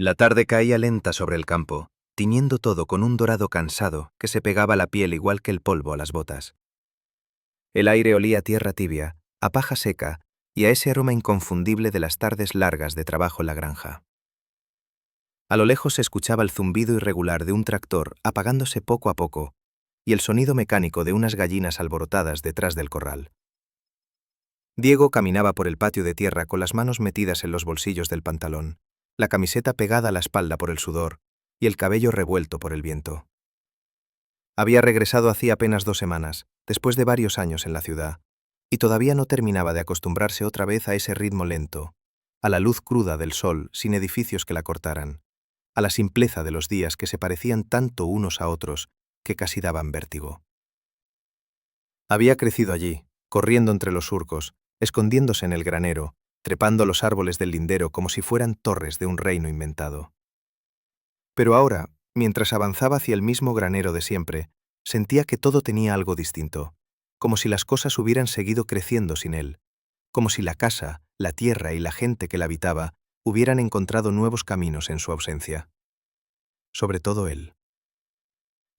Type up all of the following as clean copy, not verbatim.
La tarde caía lenta sobre el campo, tiñendo todo con un dorado cansado que se pegaba a la piel igual que el polvo a las botas. El aire olía a tierra tibia, a paja seca y a ese aroma inconfundible de las tardes largas de trabajo en la granja. A lo lejos se escuchaba el zumbido irregular de un tractor apagándose poco a poco y el sonido mecánico de unas gallinas alborotadas detrás del corral. Diego caminaba por el patio de tierra con las manos metidas en los bolsillos del pantalón, la camiseta pegada a la espalda por el sudor y el cabello revuelto por el viento. Había regresado hacía apenas 2 semanas, después de varios años en la ciudad, y todavía no terminaba de acostumbrarse otra vez a ese ritmo lento, a la luz cruda del sol sin edificios que la cortaran, a la simpleza de los días que se parecían tanto unos a otros que casi daban vértigo. Había crecido allí, corriendo entre los surcos, escondiéndose en el granero, trepando los árboles del lindero como si fueran torres de un reino inventado. Pero ahora, mientras avanzaba hacia el mismo granero de siempre, sentía que todo tenía algo distinto, como si las cosas hubieran seguido creciendo sin él, como si la casa, la tierra y la gente que la habitaba hubieran encontrado nuevos caminos en su ausencia. Sobre todo él.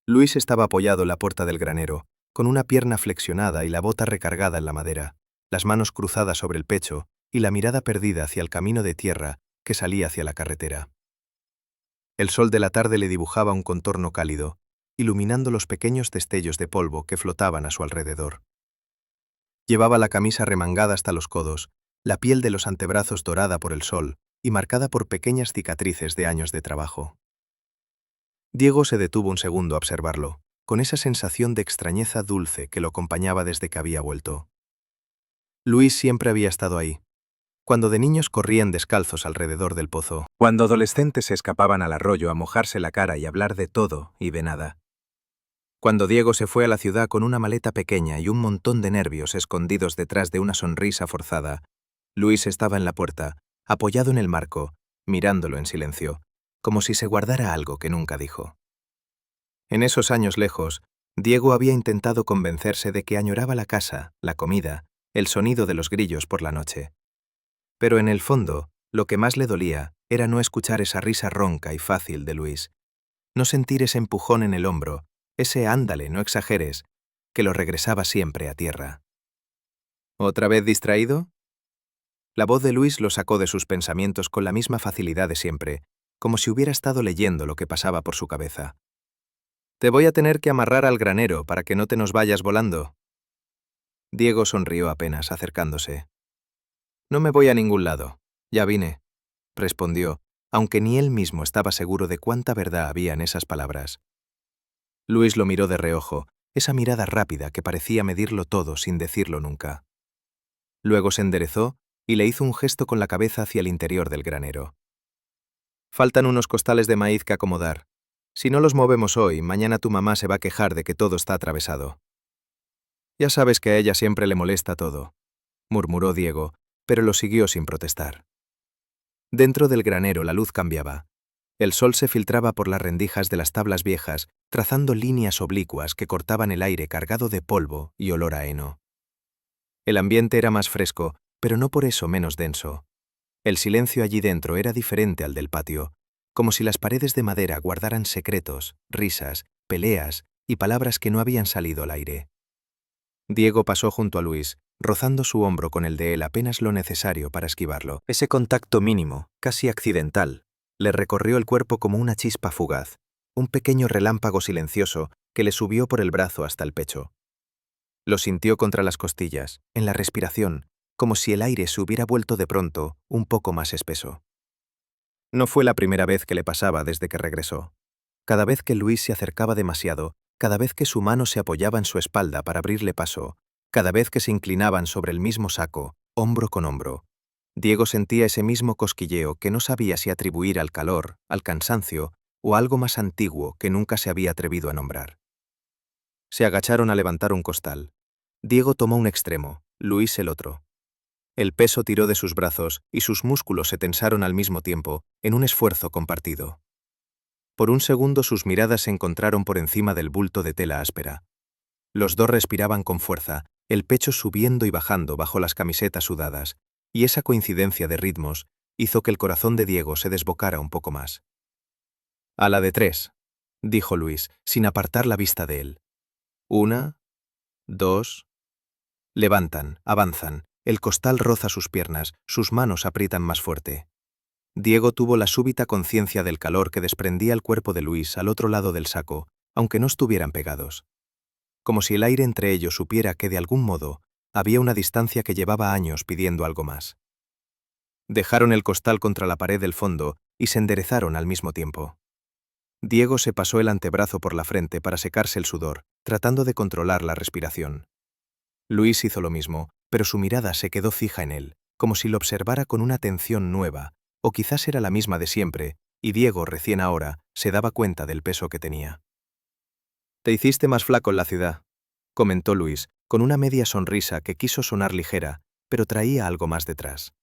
Luis estaba apoyado en la puerta del granero, con una pierna flexionada y la bota recargada en la madera, las manos cruzadas sobre el pecho y la mirada perdida hacia el camino de tierra que salía hacia la carretera. El sol de la tarde le dibujaba un contorno cálido, iluminando los pequeños destellos de polvo que flotaban a su alrededor. Llevaba la camisa remangada hasta los codos, la piel de los antebrazos dorada por el sol y marcada por pequeñas cicatrices de años de trabajo. Diego se detuvo un segundo a observarlo, con esa sensación de extrañeza dulce que lo acompañaba desde que había vuelto. Luis siempre había estado ahí. Cuando de niños corrían descalzos alrededor del pozo. Cuando adolescentes se escapaban al arroyo a mojarse la cara y hablar de todo y de nada. Cuando Diego se fue a la ciudad con una maleta pequeña y un montón de nervios escondidos detrás de una sonrisa forzada, Luis estaba en la puerta, apoyado en el marco, mirándolo en silencio, como si se guardara algo que nunca dijo. En esos años lejos, Diego había intentado convencerse de que añoraba la casa, la comida, el sonido de los grillos por la noche. Pero en el fondo, lo que más le dolía era no escuchar esa risa ronca y fácil de Luis, no sentir ese empujón en el hombro, ese ándale, no exageres, que lo regresaba siempre a tierra. ¿Otra vez distraído? La voz de Luis lo sacó de sus pensamientos con la misma facilidad de siempre, como si hubiera estado leyendo lo que pasaba por su cabeza. «Te voy a tener que amarrar al granero para que no te nos vayas volando». Diego sonrió apenas, acercándose. «No me voy a ningún lado. Ya vine», respondió, aunque ni él mismo estaba seguro de cuánta verdad había en esas palabras. Luis lo miró de reojo, esa mirada rápida que parecía medirlo todo sin decirlo nunca. Luego se enderezó y le hizo un gesto con la cabeza hacia el interior del granero. «Faltan unos costales de maíz que acomodar. Si no los movemos hoy, mañana tu mamá se va a quejar de que todo está atravesado». «Ya sabes que a ella siempre le molesta todo», murmuró Diego, pero lo siguió sin protestar. Dentro del granero la luz cambiaba. El sol se filtraba por las rendijas de las tablas viejas, trazando líneas oblicuas que cortaban el aire cargado de polvo y olor a heno. El ambiente era más fresco, pero no por eso menos denso. El silencio allí dentro era diferente al del patio, como si las paredes de madera guardaran secretos, risas, peleas y palabras que no habían salido al aire. Diego pasó junto a Luis, rozando su hombro con el de él apenas lo necesario para esquivarlo. Ese contacto mínimo, casi accidental, le recorrió el cuerpo como una chispa fugaz, un pequeño relámpago silencioso que le subió por el brazo hasta el pecho. Lo sintió contra las costillas, en la respiración, como si el aire se hubiera vuelto de pronto un poco más espeso. No fue la primera vez que le pasaba desde que regresó. Cada vez que Luis se acercaba demasiado, cada vez que su mano se apoyaba en su espalda para abrirle paso, cada vez que se inclinaban sobre el mismo saco, hombro con hombro, Diego sentía ese mismo cosquilleo que no sabía si atribuir al calor, al cansancio o a algo más antiguo que nunca se había atrevido a nombrar. Se agacharon a levantar un costal. Diego tomó un extremo, Luis el otro. El peso tiró de sus brazos y sus músculos se tensaron al mismo tiempo, en un esfuerzo compartido. Por un segundo sus miradas se encontraron por encima del bulto de tela áspera. Los dos respiraban con fuerza, el pecho subiendo y bajando bajo las camisetas sudadas, y esa coincidencia de ritmos, hizo que el corazón de Diego se desbocara un poco más. «A la de 3», dijo Luis, sin apartar la vista de él. 1, 2. Levantan, avanzan, el costal roza sus piernas, sus manos aprietan más fuerte. Diego tuvo la súbita conciencia del calor que desprendía el cuerpo de Luis al otro lado del saco, aunque no estuvieran pegados. Como si el aire entre ellos supiera que, de algún modo, había una distancia que llevaba años pidiendo algo más. Dejaron el costal contra la pared del fondo y se enderezaron al mismo tiempo. Diego se pasó el antebrazo por la frente para secarse el sudor, tratando de controlar la respiración. Luis hizo lo mismo, pero su mirada se quedó fija en él, como si lo observara con una atención nueva, o quizás era la misma de siempre, y Diego, recién ahora, se daba cuenta del peso que tenía. «Te hiciste más flaco en la ciudad», comentó Luis, con una media sonrisa que quiso sonar ligera, pero traía algo más detrás.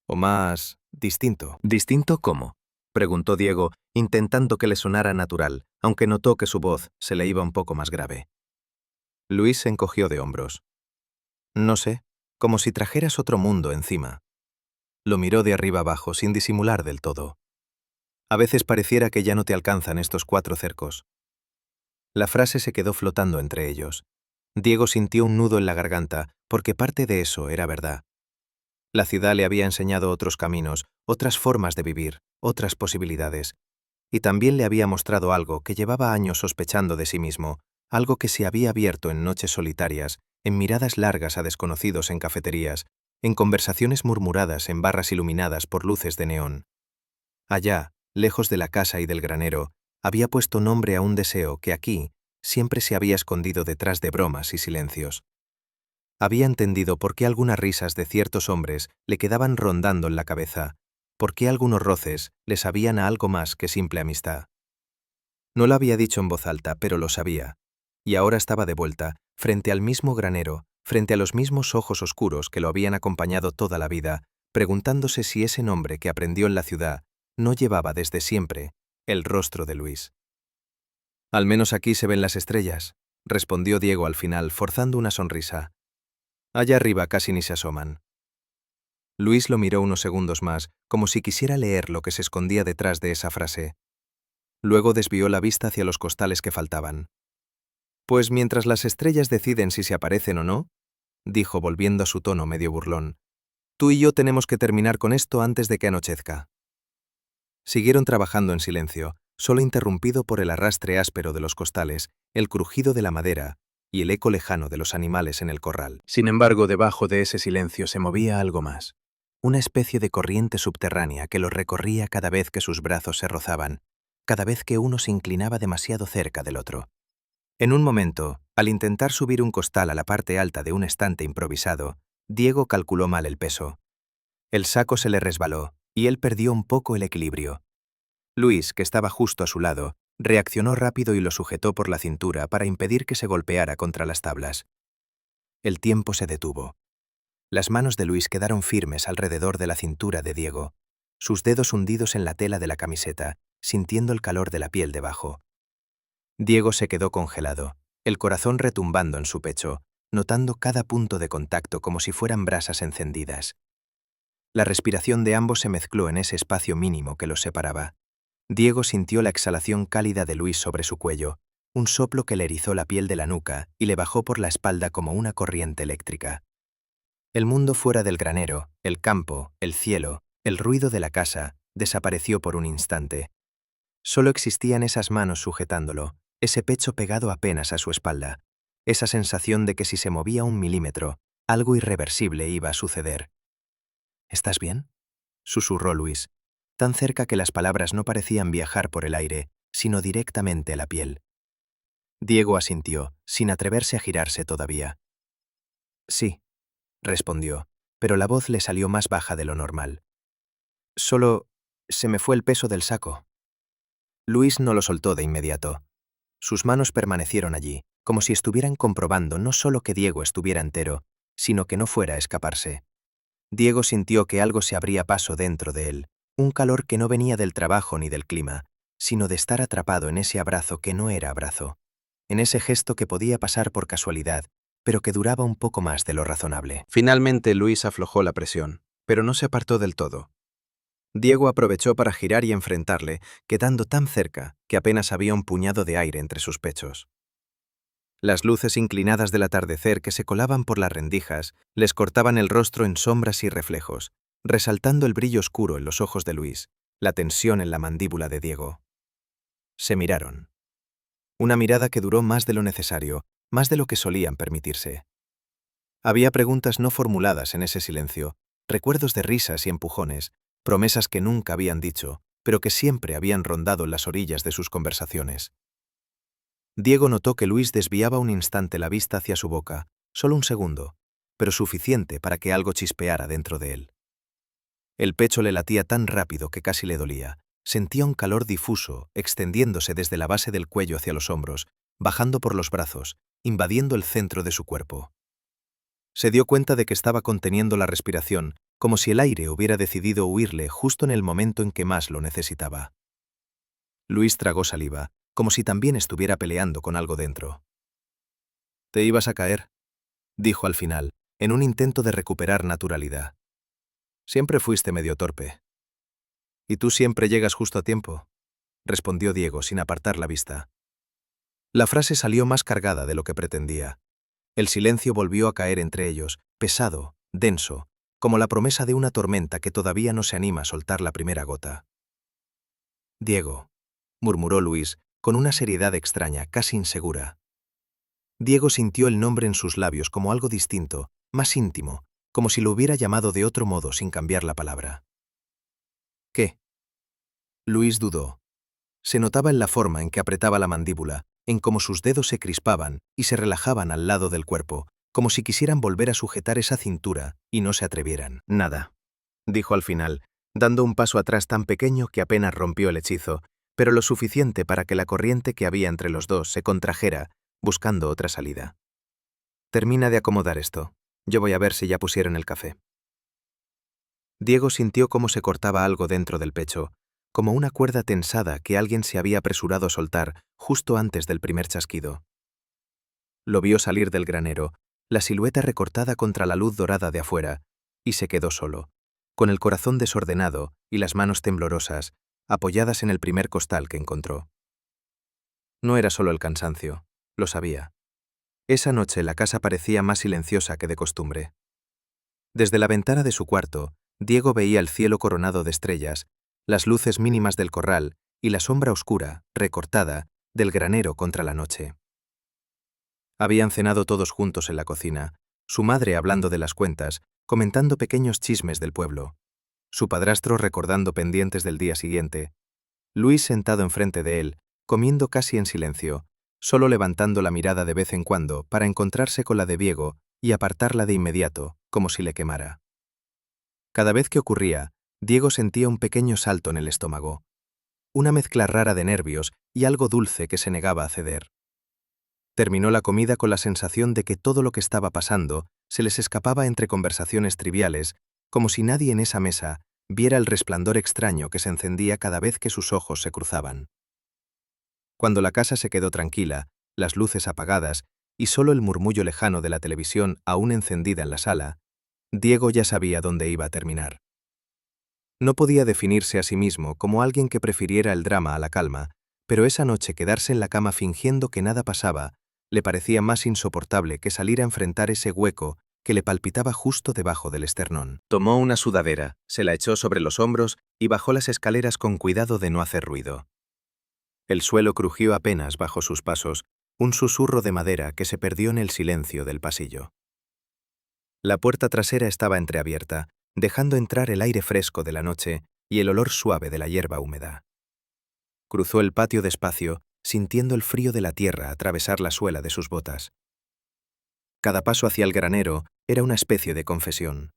«O más distinto». «¿Distinto cómo?», preguntó Diego, intentando que le sonara natural, aunque notó que su voz se le iba un poco más grave. Luis se encogió de hombros. «No sé, como si trajeras otro mundo encima». Lo miró de arriba abajo sin disimular del todo. «A veces pareciera que ya no te alcanzan estos 4 cercos». La frase se quedó flotando entre ellos. Diego sintió un nudo en la garganta, porque parte de eso era verdad. La ciudad le había enseñado otros caminos, otras formas de vivir, otras posibilidades. Y también le había mostrado algo que llevaba años sospechando de sí mismo, algo que se había abierto en noches solitarias, en miradas largas a desconocidos en cafeterías, en conversaciones murmuradas en barras iluminadas por luces de neón. Allá, lejos de la casa y del granero, había puesto nombre a un deseo que aquí siempre se había escondido detrás de bromas y silencios. Había entendido por qué algunas risas de ciertos hombres le quedaban rondando en la cabeza, por qué algunos roces le sabían a algo más que simple amistad. No lo había dicho en voz alta, pero lo sabía, y ahora estaba de vuelta, frente al mismo granero, frente a los mismos ojos oscuros que lo habían acompañado toda la vida, preguntándose si ese nombre que aprendió en la ciudad no llevaba desde siempre el rostro de Luis. «Al menos aquí se ven las estrellas», respondió Diego al final, forzando una sonrisa. «Allá arriba casi ni se asoman». Luis lo miró unos segundos más, como si quisiera leer lo que se escondía detrás de esa frase. Luego desvió la vista hacia los costales que faltaban. «Pues mientras las estrellas deciden si se aparecen o no», dijo volviendo a su tono medio burlón, «tú y yo tenemos que terminar con esto antes de que anochezca». Siguieron trabajando en silencio, solo interrumpido por el arrastre áspero de los costales, el crujido de la madera y el eco lejano de los animales en el corral. Sin embargo, debajo de ese silencio se movía algo más, una especie de corriente subterránea que los recorría cada vez que sus brazos se rozaban, cada vez que uno se inclinaba demasiado cerca del otro. En un momento, al intentar subir un costal a la parte alta de un estante improvisado, Diego calculó mal el peso. El saco se le resbaló, y él perdió un poco el equilibrio. Luis, que estaba justo a su lado, reaccionó rápido y lo sujetó por la cintura para impedir que se golpeara contra las tablas. El tiempo se detuvo. Las manos de Luis quedaron firmes alrededor de la cintura de Diego, sus dedos hundidos en la tela de la camiseta, sintiendo el calor de la piel debajo. Diego se quedó congelado, el corazón retumbando en su pecho, notando cada punto de contacto como si fueran brasas encendidas. La respiración de ambos se mezcló en ese espacio mínimo que los separaba. Diego sintió la exhalación cálida de Luis sobre su cuello, un soplo que le erizó la piel de la nuca y le bajó por la espalda como una corriente eléctrica. El mundo fuera del granero, el campo, el cielo, el ruido de la casa, desapareció por un instante. Solo existían esas manos sujetándolo, ese pecho pegado apenas a su espalda, esa sensación de que si se movía un milímetro, algo irreversible iba a suceder. «¿Estás bien?», susurró Luis, tan cerca que las palabras no parecían viajar por el aire, sino directamente a la piel. Diego asintió, sin atreverse a girarse todavía. «Sí», respondió, pero la voz le salió más baja de lo normal. «Solo se me fue el peso del saco». Luis no lo soltó de inmediato. Sus manos permanecieron allí, como si estuvieran comprobando no solo que Diego estuviera entero, sino que no fuera a escaparse. Diego sintió que algo se abría paso dentro de él, un calor que no venía del trabajo ni del clima, sino de estar atrapado en ese abrazo que no era abrazo, en ese gesto que podía pasar por casualidad, pero que duraba un poco más de lo razonable. Finalmente Luis aflojó la presión, pero no se apartó del todo. Diego aprovechó para girar y enfrentarle, quedando tan cerca que apenas había un puñado de aire entre sus pechos. Las luces inclinadas del atardecer que se colaban por las rendijas les cortaban el rostro en sombras y reflejos, resaltando el brillo oscuro en los ojos de Luis, la tensión en la mandíbula de Diego. Se miraron. Una mirada que duró más de lo necesario, más de lo que solían permitirse. Había preguntas no formuladas en ese silencio, recuerdos de risas y empujones, promesas que nunca habían dicho, pero que siempre habían rondado en las orillas de sus conversaciones. Diego notó que Luis desviaba un instante la vista hacia su boca, solo un segundo, pero suficiente para que algo chispeara dentro de él. El pecho le latía tan rápido que casi le dolía. Sentía un calor difuso, extendiéndose desde la base del cuello hacia los hombros, bajando por los brazos, invadiendo el centro de su cuerpo. Se dio cuenta de que estaba conteniendo la respiración, como si el aire hubiera decidido huirle justo en el momento en que más lo necesitaba. Luis tragó saliva, como si también estuviera peleando con algo dentro. «Te ibas a caer», dijo al final, en un intento de recuperar naturalidad. «Siempre fuiste medio torpe». «Y tú siempre llegas justo a tiempo», respondió Diego sin apartar la vista. La frase salió más cargada de lo que pretendía. El silencio volvió a caer entre ellos, pesado, denso, como la promesa de una tormenta que todavía no se anima a soltar la primera gota. «Diego», murmuró Luis, con una seriedad extraña, casi insegura. Diego sintió el nombre en sus labios como algo distinto, más íntimo, como si lo hubiera llamado de otro modo sin cambiar la palabra. «¿Qué?» Luis dudó. Se notaba en la forma en que apretaba la mandíbula, en cómo sus dedos se crispaban y se relajaban al lado del cuerpo, como si quisieran volver a sujetar esa cintura y no se atrevieran. «Nada», dijo al final, dando un paso atrás tan pequeño que apenas rompió el hechizo, pero lo suficiente para que la corriente que había entre los dos se contrajera, buscando otra salida. «Termina de acomodar esto. Yo voy a ver si ya pusieron el café». Diego sintió cómo se cortaba algo dentro del pecho, como una cuerda tensada que alguien se había apresurado a soltar justo antes del primer chasquido. Lo vio salir del granero, la silueta recortada contra la luz dorada de afuera, y se quedó solo, con el corazón desordenado y las manos temblorosas, apoyadas en el primer costal que encontró. No era solo el cansancio, lo sabía. Esa noche la casa parecía más silenciosa que de costumbre. Desde la ventana de su cuarto, Diego veía el cielo coronado de estrellas, las luces mínimas del corral y la sombra oscura, recortada, del granero contra la noche. Habían cenado todos juntos en la cocina, su madre hablando de las cuentas, comentando pequeños chismes del pueblo, su padrastro recordando pendientes del día siguiente, Luis sentado enfrente de él, comiendo casi en silencio, solo levantando la mirada de vez en cuando para encontrarse con la de Diego y apartarla de inmediato, como si le quemara. Cada vez que ocurría, Diego sentía un pequeño salto en el estómago, una mezcla rara de nervios y algo dulce que se negaba a ceder. Terminó la comida con la sensación de que todo lo que estaba pasando se les escapaba entre conversaciones triviales, como si nadie en esa mesa viera el resplandor extraño que se encendía cada vez que sus ojos se cruzaban. Cuando la casa se quedó tranquila, las luces apagadas y solo el murmullo lejano de la televisión aún encendida en la sala, Diego ya sabía dónde iba a terminar. No podía definirse a sí mismo como alguien que prefiriera el drama a la calma, pero esa noche quedarse en la cama fingiendo que nada pasaba le parecía más insoportable que salir a enfrentar ese hueco que le palpitaba justo debajo del esternón. Tomó una sudadera, se la echó sobre los hombros y bajó las escaleras con cuidado de no hacer ruido. El suelo crujió apenas bajo sus pasos, un susurro de madera que se perdió en el silencio del pasillo. La puerta trasera estaba entreabierta, dejando entrar el aire fresco de la noche y el olor suave de la hierba húmeda. Cruzó el patio despacio, sintiendo el frío de la tierra atravesar la suela de sus botas. Cada paso hacia el granero era una especie de confesión.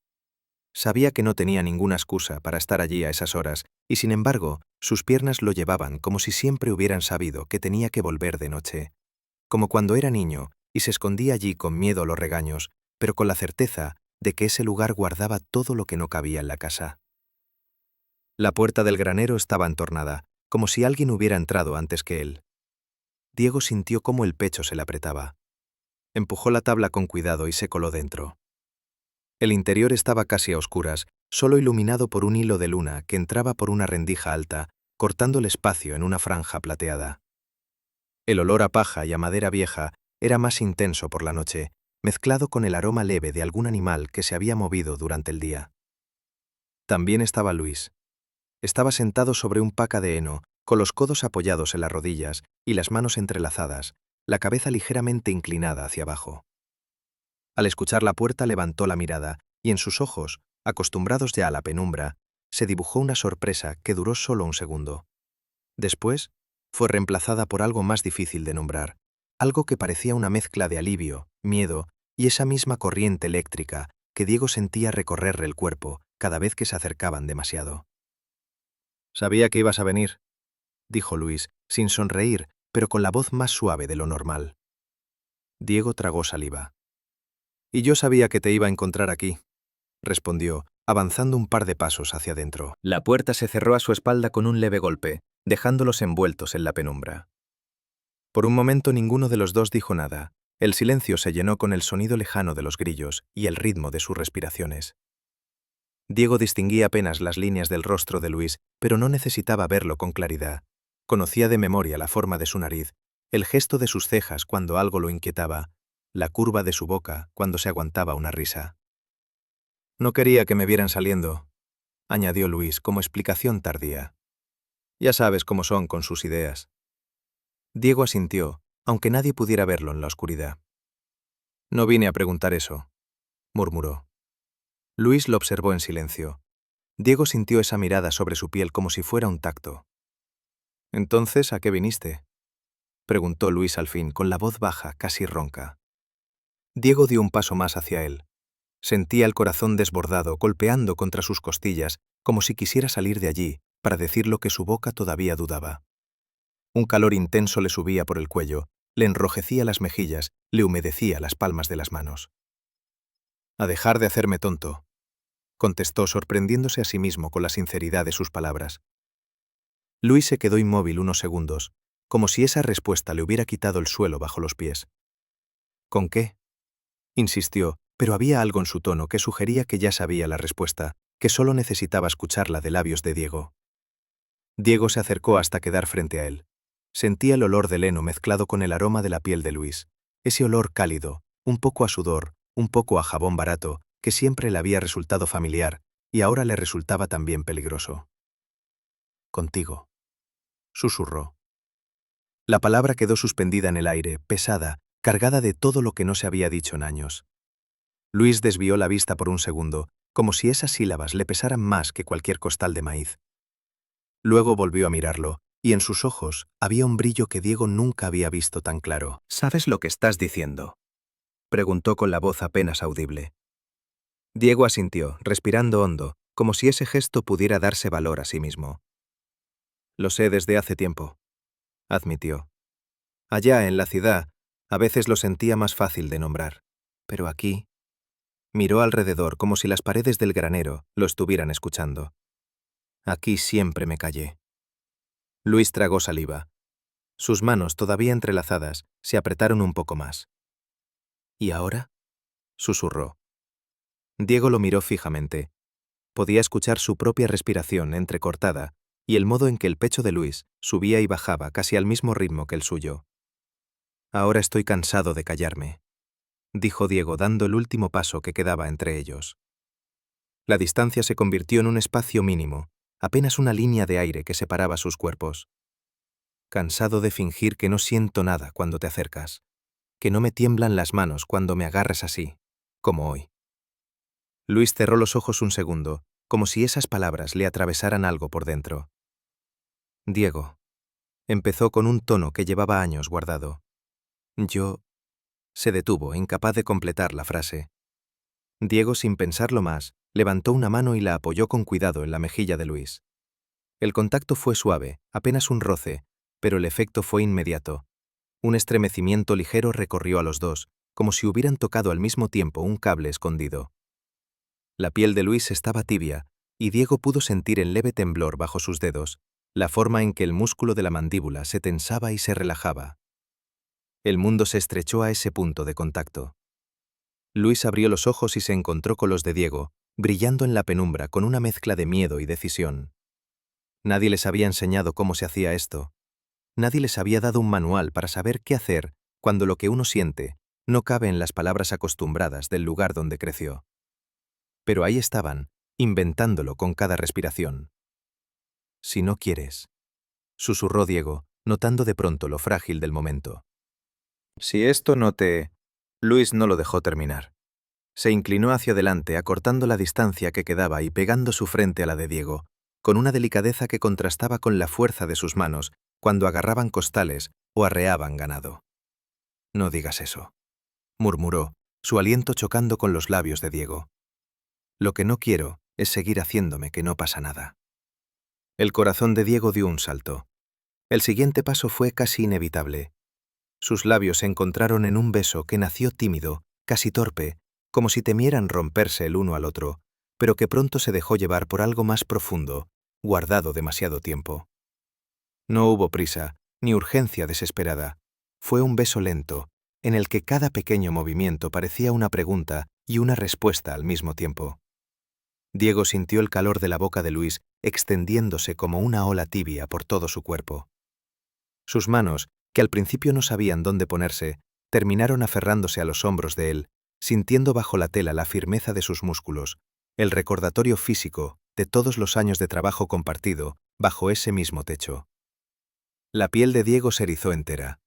Sabía que no tenía ninguna excusa para estar allí a esas horas, y sin embargo, sus piernas lo llevaban como si siempre hubieran sabido que tenía que volver de noche. Como cuando era niño y se escondía allí con miedo a los regaños, pero con la certeza de que ese lugar guardaba todo lo que no cabía en la casa. La puerta del granero estaba entornada, como si alguien hubiera entrado antes que él. Diego sintió cómo el pecho se le apretaba. Empujó la tabla con cuidado y se coló dentro. El interior estaba casi a oscuras, solo iluminado por un hilo de luna que entraba por una rendija alta, cortando el espacio en una franja plateada. El olor a paja y a madera vieja era más intenso por la noche, mezclado con el aroma leve de algún animal que se había movido durante el día. También estaba Luis. Estaba sentado sobre un paca de heno, con los codos apoyados en las rodillas y las manos entrelazadas, la cabeza ligeramente inclinada hacia abajo. Al escuchar la puerta levantó la mirada y en sus ojos, acostumbrados ya a la penumbra, se dibujó una sorpresa que duró solo un segundo. Después, fue reemplazada por algo más difícil de nombrar, algo que parecía una mezcla de alivio, miedo y esa misma corriente eléctrica que Diego sentía recorrerle el cuerpo cada vez que se acercaban demasiado. «Sabía que ibas a venir», dijo Luis, sin sonreír, pero con la voz más suave de lo normal. Diego tragó saliva. «Y yo sabía que te iba a encontrar aquí», respondió, avanzando un par de pasos hacia adentro. La puerta se cerró a su espalda con un leve golpe, dejándolos envueltos en la penumbra. Por un momento ninguno de los dos dijo nada. El silencio se llenó con el sonido lejano de los grillos y el ritmo de sus respiraciones. Diego distinguía apenas las líneas del rostro de Luis, pero no necesitaba verlo con claridad. Conocía de memoria la forma de su nariz, el gesto de sus cejas cuando algo lo inquietaba, la curva de su boca cuando se aguantaba una risa. «No quería que me vieran saliendo», añadió Luis como explicación tardía. «Ya sabes cómo son con sus ideas». Diego asintió, aunque nadie pudiera verlo en la oscuridad. «No vine a preguntar eso», murmuró. Luis lo observó en silencio. Diego sintió esa mirada sobre su piel como si fuera un tacto. «¿Entonces a qué viniste?», preguntó Luis al fin, con la voz baja, casi ronca. Diego dio un paso más hacia él. Sentía el corazón desbordado, golpeando contra sus costillas, como si quisiera salir de allí, para decir lo que su boca todavía dudaba. Un calor intenso le subía por el cuello, le enrojecía las mejillas, le humedecía las palmas de las manos. «A dejar de hacerme tonto», contestó sorprendiéndose a sí mismo con la sinceridad de sus palabras. Luis se quedó inmóvil unos segundos, como si esa respuesta le hubiera quitado el suelo bajo los pies. «¿Con qué?», insistió, pero había algo en su tono que sugería que ya sabía la respuesta, que solo necesitaba escucharla de labios de Diego. Diego se acercó hasta quedar frente a él. Sentía el olor del heno mezclado con el aroma de la piel de Luis, ese olor cálido, un poco a sudor, un poco a jabón barato, que siempre le había resultado familiar y ahora le resultaba también peligroso. «Contigo», susurró. La palabra quedó suspendida en el aire, pesada, cargada de todo lo que no se había dicho en años. Luis desvió la vista por un segundo, como si esas sílabas le pesaran más que cualquier costal de maíz. Luego volvió a mirarlo, y en sus ojos había un brillo que Diego nunca había visto tan claro. «¿Sabes lo que estás diciendo?», preguntó con la voz apenas audible. Diego asintió, respirando hondo, como si ese gesto pudiera darse valor a sí mismo. «Lo sé desde hace tiempo», admitió. «Allá, en la ciudad, a veces lo sentía más fácil de nombrar, pero aquí…» Miró alrededor como si las paredes del granero lo estuvieran escuchando. «Aquí siempre me callé». Luis tragó saliva. Sus manos, todavía entrelazadas, se apretaron un poco más. «¿Y ahora?», susurró. Diego lo miró fijamente. Podía escuchar su propia respiración entrecortada y el modo en que el pecho de Luis subía y bajaba casi al mismo ritmo que el suyo. «Ahora estoy cansado de callarme», dijo Diego dando el último paso que quedaba entre ellos. La distancia se convirtió en un espacio mínimo, apenas una línea de aire que separaba sus cuerpos. «Cansado de fingir que no siento nada cuando te acercas, que no me tiemblan las manos cuando me agarras así, como hoy». Luis cerró los ojos un segundo, como si esas palabras le atravesaran algo por dentro. «Diego», empezó con un tono que llevaba años guardado. «Yo…» Se detuvo, incapaz de completar la frase. Diego, sin pensarlo más, levantó una mano y la apoyó con cuidado en la mejilla de Luis. El contacto fue suave, apenas un roce, pero el efecto fue inmediato. Un estremecimiento ligero recorrió a los dos, como si hubieran tocado al mismo tiempo un cable escondido. La piel de Luis estaba tibia, y Diego pudo sentir el leve temblor bajo sus dedos, la forma en que el músculo de la mandíbula se tensaba y se relajaba. El mundo se estrechó a ese punto de contacto. Luis abrió los ojos y se encontró con los de Diego, brillando en la penumbra con una mezcla de miedo y decisión. Nadie les había enseñado cómo se hacía esto. Nadie les había dado un manual para saber qué hacer cuando lo que uno siente no cabe en las palabras acostumbradas del lugar donde creció. Pero ahí estaban, inventándolo con cada respiración. «Si no quieres», susurró Diego, notando de pronto lo frágil del momento. «Si esto no te...» Luis no lo dejó terminar. Se inclinó hacia adelante, acortando la distancia que quedaba y pegando su frente a la de Diego, con una delicadeza que contrastaba con la fuerza de sus manos cuando agarraban costales o arreaban ganado. «No digas eso», murmuró, su aliento chocando con los labios de Diego. «Lo que no quiero es seguir haciéndome que no pasa nada». El corazón de Diego dio un salto. El siguiente paso fue casi inevitable. Sus labios se encontraron en un beso que nació tímido, casi torpe, como si temieran romperse el uno al otro, pero que pronto se dejó llevar por algo más profundo, guardado demasiado tiempo. No hubo prisa, ni urgencia desesperada. Fue un beso lento, en el que cada pequeño movimiento parecía una pregunta y una respuesta al mismo tiempo. Diego sintió el calor de la boca de Luis extendiéndose como una ola tibia por todo su cuerpo. Sus manos, que al principio no sabían dónde ponerse, terminaron aferrándose a los hombros de él, sintiendo bajo la tela la firmeza de sus músculos, el recordatorio físico de todos los años de trabajo compartido bajo ese mismo techo. La piel de Diego se erizó entera.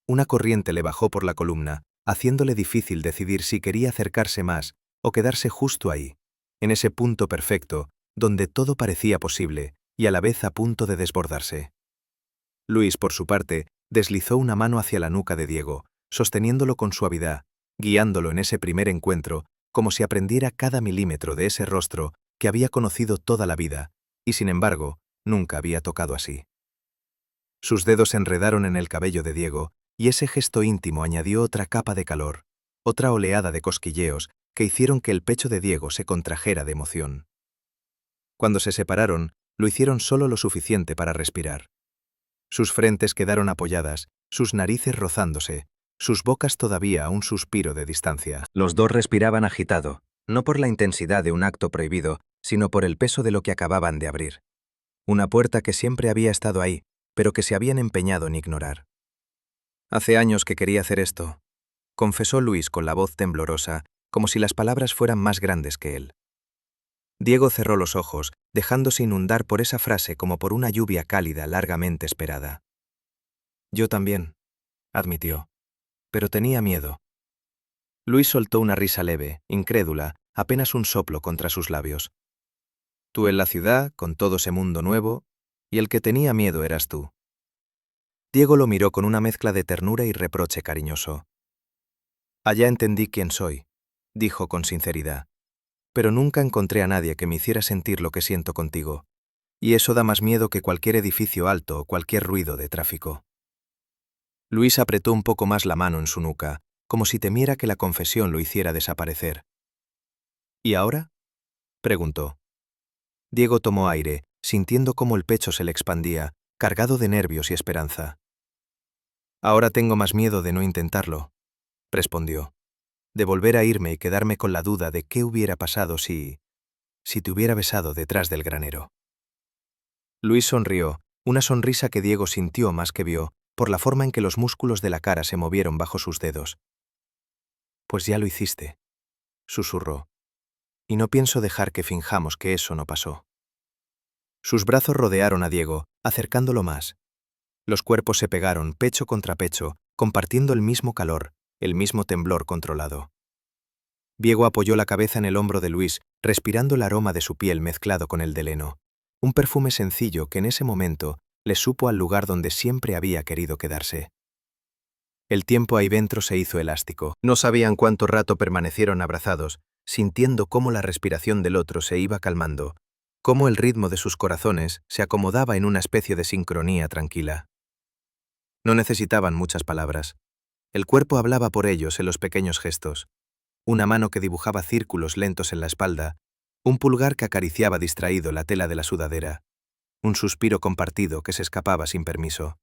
Una corriente le bajó por la columna, haciéndole difícil decidir si quería acercarse más o quedarse justo ahí, en ese punto perfecto, donde todo parecía posible y a la vez a punto de desbordarse. Luis, por su parte, deslizó una mano hacia la nuca de Diego, sosteniéndolo con suavidad, guiándolo en ese primer encuentro, como si aprendiera cada milímetro de ese rostro que había conocido toda la vida, y sin embargo, nunca había tocado así. Sus dedos se enredaron en el cabello de Diego, y ese gesto íntimo añadió otra capa de calor, otra oleada de cosquilleos que hicieron que el pecho de Diego se contrajera de emoción. Cuando se separaron, lo hicieron solo lo suficiente para respirar. Sus frentes quedaron apoyadas, sus narices rozándose, sus bocas todavía a un suspiro de distancia. Los dos respiraban agitado, no por la intensidad de un acto prohibido, sino por el peso de lo que acababan de abrir. Una puerta que siempre había estado ahí, pero que se habían empeñado en ignorar. «Hace años que quería hacer esto», confesó Luis con la voz temblorosa, como si las palabras fueran más grandes que él. Diego cerró los ojos, dejándose inundar por esa frase como por una lluvia cálida largamente esperada. «Yo también», admitió, «pero tenía miedo». Luis soltó una risa leve, incrédula, apenas un soplo contra sus labios. «Tú en la ciudad, con todo ese mundo nuevo, y el que tenía miedo eras tú». Diego lo miró con una mezcla de ternura y reproche cariñoso. «Allá entendí quién soy», dijo con sinceridad. «Pero nunca encontré a nadie que me hiciera sentir lo que siento contigo, y eso da más miedo que cualquier edificio alto o cualquier ruido de tráfico». Luis apretó un poco más la mano en su nuca, como si temiera que la confesión lo hiciera desaparecer. «¿Y ahora?», preguntó. Diego tomó aire, sintiendo cómo el pecho se le expandía, cargado de nervios y esperanza. «Ahora tengo más miedo de no intentarlo», respondió, «de volver a irme y quedarme con la duda de qué hubiera pasado si te hubiera besado detrás del granero». Luis sonrió, una sonrisa que Diego sintió más que vio, por la forma en que los músculos de la cara se movieron bajo sus dedos. «Pues ya lo hiciste», susurró, «y no pienso dejar que finjamos que eso no pasó». Sus brazos rodearon a Diego, acercándolo más. Los cuerpos se pegaron pecho contra pecho, compartiendo el mismo calor, el mismo temblor controlado. Diego apoyó la cabeza en el hombro de Luis, respirando el aroma de su piel mezclado con el de heno, un perfume sencillo que en ese momento le supo al lugar donde siempre había querido quedarse. El tiempo ahí dentro se hizo elástico. No sabían cuánto rato permanecieron abrazados, sintiendo cómo la respiración del otro se iba calmando, cómo el ritmo de sus corazones se acomodaba en una especie de sincronía tranquila. No necesitaban muchas palabras. El cuerpo hablaba por ellos en los pequeños gestos. Una mano que dibujaba círculos lentos en la espalda, un pulgar que acariciaba distraído la tela de la sudadera, un suspiro compartido que se escapaba sin permiso.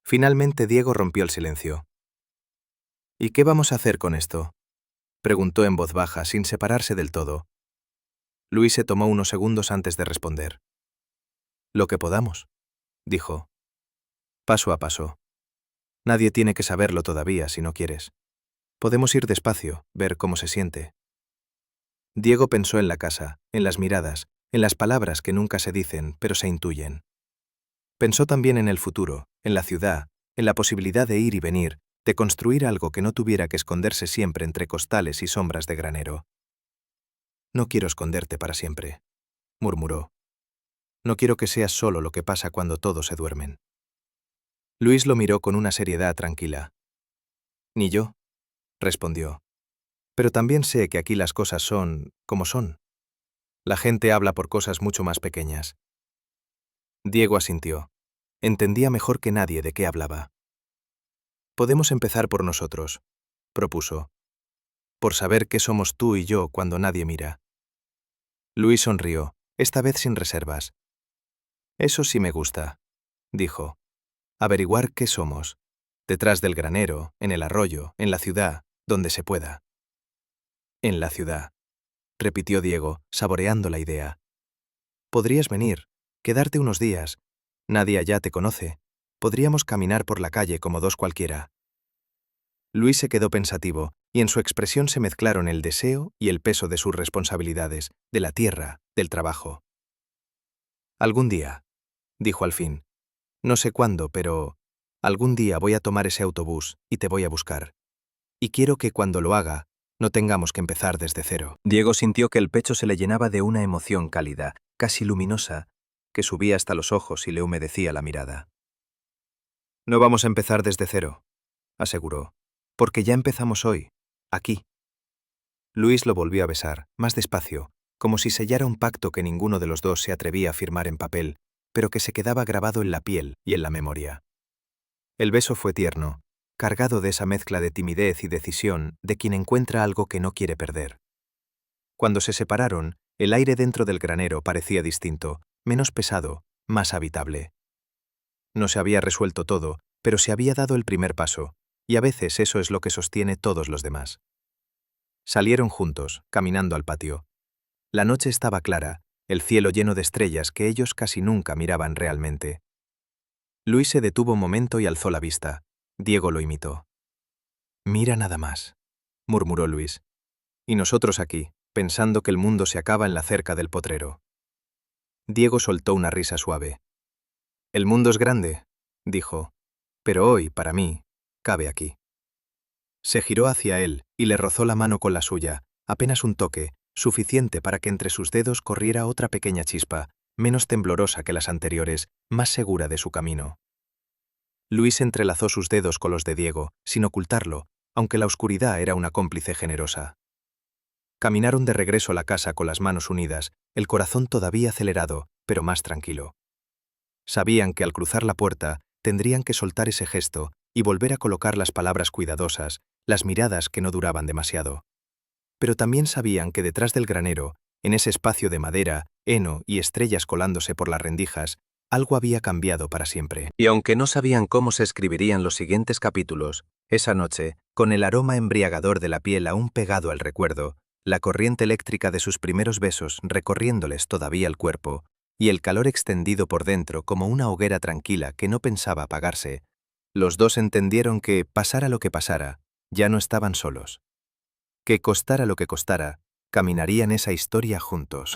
Finalmente Diego rompió el silencio. «¿Y qué vamos a hacer con esto?», preguntó en voz baja, sin separarse del todo, Luis se tomó unos segundos antes de responder. Lo que podamos, dijo. Paso a paso. Nadie tiene que saberlo todavía si no quieres. Podemos ir despacio, ver cómo se siente. Diego pensó en la casa, en las miradas, en las palabras que nunca se dicen, pero se intuyen. Pensó también en el futuro, en la ciudad, en la posibilidad de ir y venir, de construir algo que no tuviera que esconderse siempre entre costales y sombras de granero. No quiero esconderte para siempre, murmuró. No quiero que seas solo lo que pasa cuando todos se duermen. Luis lo miró con una seriedad tranquila. Ni yo, respondió. Pero también sé que aquí las cosas son como son. La gente habla por cosas mucho más pequeñas. Diego asintió. Entendía mejor que nadie de qué hablaba. Podemos empezar por nosotros, propuso. Por saber qué somos tú y yo cuando nadie mira. Luis sonrió, esta vez sin reservas. Eso sí me gusta, dijo. Averiguar qué somos. Detrás del granero, en el arroyo, en la ciudad, donde se pueda. En la ciudad, repitió Diego, saboreando la idea. Podrías venir, quedarte unos días. Nadie allá te conoce. Podríamos caminar por la calle como dos cualquiera. Luis se quedó pensativo, y en su expresión se mezclaron el deseo y el peso de sus responsabilidades, de la tierra, del trabajo. Algún día, dijo al fin. No sé cuándo, pero algún día voy a tomar ese autobús y te voy a buscar. Y quiero que cuando lo haga, no tengamos que empezar desde cero. Diego sintió que el pecho se le llenaba de una emoción cálida, casi luminosa, que subía hasta los ojos y le humedecía la mirada. No vamos a empezar desde cero, aseguró, porque ya empezamos hoy, aquí. Luis lo volvió a besar, más despacio, como si sellara un pacto que ninguno de los dos se atrevía a firmar en papel, pero que se quedaba grabado en la piel y en la memoria. El beso fue tierno, cargado de esa mezcla de timidez y decisión de quien encuentra algo que no quiere perder. Cuando se separaron, el aire dentro del granero parecía distinto, menos pesado, más habitable. No se había resuelto todo, pero se había dado el primer paso, y a veces eso es lo que sostiene todos los demás. Salieron juntos, caminando al patio. La noche estaba clara, el cielo lleno de estrellas que ellos casi nunca miraban realmente. Luis se detuvo un momento y alzó la vista. Diego lo imitó. «Mira nada más», murmuró Luis. «Y nosotros aquí, pensando que el mundo se acaba en la cerca del potrero». Diego soltó una risa suave. «El mundo es grande», dijo, «pero hoy, para mí, cabe aquí». Se giró hacia él y le rozó la mano con la suya, apenas un toque, suficiente para que entre sus dedos corriera otra pequeña chispa, menos temblorosa que las anteriores, más segura de su camino. Luis entrelazó sus dedos con los de Diego, sin ocultarlo, aunque la oscuridad era una cómplice generosa. Caminaron de regreso a la casa con las manos unidas, el corazón todavía acelerado, pero más tranquilo. Sabían que al cruzar la puerta tendrían que soltar ese gesto y volver a colocar las palabras cuidadosas, las miradas que no duraban demasiado. Pero también sabían que detrás del granero, en ese espacio de madera, heno y estrellas colándose por las rendijas, algo había cambiado para siempre. Y aunque no sabían cómo se escribirían los siguientes capítulos, esa noche, con el aroma embriagador de la piel aún pegado al recuerdo, la corriente eléctrica de sus primeros besos recorriéndoles todavía el cuerpo, y el calor extendido por dentro como una hoguera tranquila que no pensaba apagarse, los dos entendieron que, pasara lo que pasara, ya no estaban solos. Que costara lo que costara, caminarían esa historia juntos.